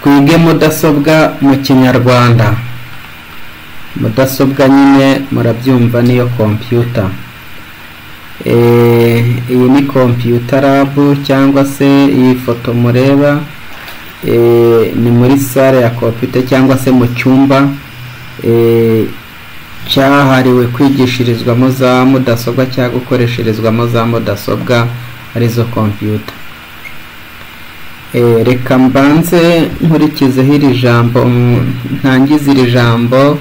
twige mudasobwa mu Kinyarwanda. Mudasobwa nyine murabyumva niyo computer. Iyi ni computer lab cyangwa se iyi foto mureba ni muri salle ya computer cyangwa se mu cyumba cyahariwe kwigishirizwamo za mudasobwa cyangwa gukoresherezwamo za mudasobwa arizo computer. Reka mbanze nkurikizeho iri jambo, ntangize iri jambo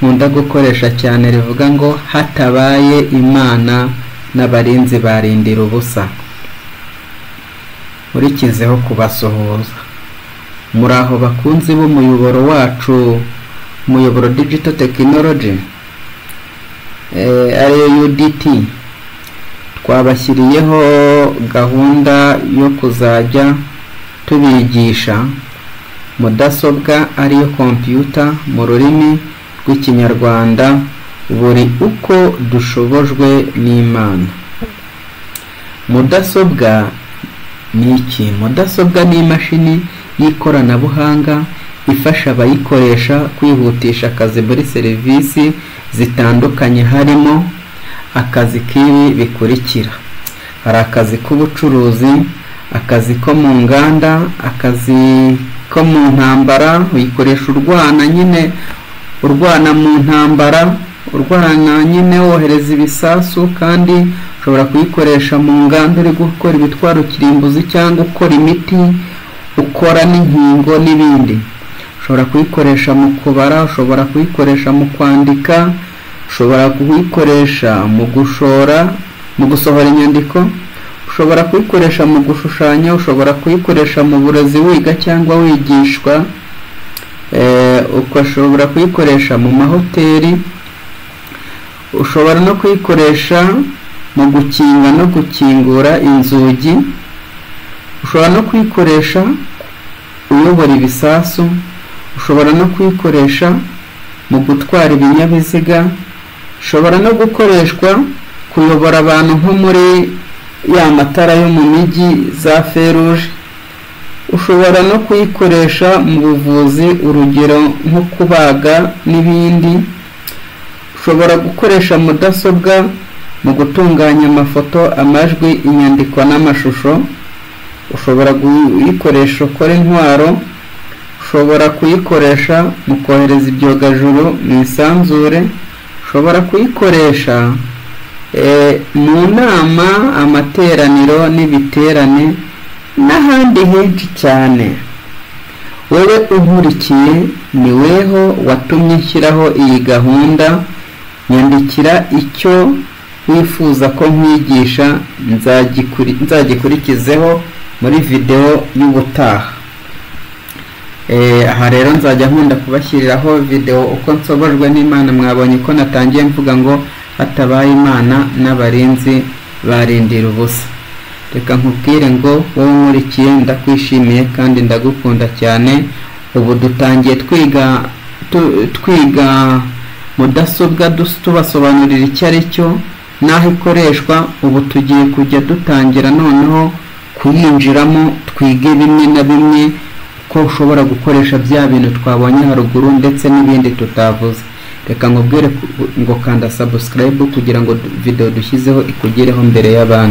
nkunda gukoresha cyane rivuga ngo hatabaye Imana n'abarinzi barindira ubusa. Nkurikizeho kubasuhuza. Muraho bakunzi b'umuyoboro wacu, umuyoboro digital technology ariyo UDT. Twabashyiriyeho gahunda yo kuzajya tubigisha mudasobwa ariyo computer mu rurimi rw'Ikinyarwanda buri uko dushobojwe n'Imana. Mudasobwa ni iki? Mudasobwa ni imashini y'ikoranabuhanga ifasha abayikoresha kwihutisha akazi muri serivisi zitandukanye, harimo akazi k'ibi bikurikira: hari akazi k'ubucuruzi, akazi ko mu nganda, akazi ko mu ntambara, uyikoresha urwana nyine, urwana mu ntambara, urwana nyine wohereza ibisasu, kandi ushobora kuyikoresha mu nganda uri gukora ibitwaro kirimbuzi cyangwa ukora imiti, ukora n'inkingo n'ibindi. Ushobora kuyikoresha mu kubara, ushobora kuyikoresha mu kwandika, ushobora kuyikoresha mu gusohora inyandiko, ushobora kuyikoresha mu gushushanya, ushobora kuyikoresha mu burezi wiga cyangwa wigishwa, ushobora kuyikoresha mu mahoteli, ushobora no kuyikoresha mu gukinga no gukingura inzugi, ushobora no kuyikoresha uyobora ibisasu, ushobora no kuyikoresha mu gutwara ibinyabiziga, ushobora no gukoreshwa kuyobora abantu nko muri ya matara yo mu mijyi za feruje, ushobora no kuyikoresha mu buvuzi, urugero nko kubaga n'ibindi. Ushobora gukoresha mudasobwa mu gutunganya amafoto, amajwi, inyandiko n'amashusho. Ushobora kuyikoresha ukora intwaro, ushobora kuyikoresha mu kohereza ibyogajuru mu isanzure, ushobora kuyikoresha mu nama, amateraniro n'ibiterane n'ahandi henshi cyane. Wowe unkurikiye ni weho watumye nshyiraho iyi gahunda. Nyandikira icyo wifuza ko nkwigisha, nzagikurikizeho muri video y'ubutaha. Aha rero nzajya nkunda kubashyiriraho video uko nsobojwe n'Imana. Mwabonye ko natangiye mvuga ngo hatabaye Imana n'abarinzi barindira ubusa. Reka nkubwire ngo wowe nkurikiye ndakwishimiye kandi ndagukunda cyane. Ubu dutangiye twiga mudasobwa, tubasobanurira icyo ari cyo n'aho ikoreshwa. Ubu tugiye kujya dutangira noneho kuyinjiramo, twige bimwe na bimwe ko ushobora gukoresha bya bintu twabonye haruguru ndetse n'ibindi tutavuze. Reka nkubwire ngo kanda subscribe kugira ngo video dushyizeho ikugereho mbere y'abandi.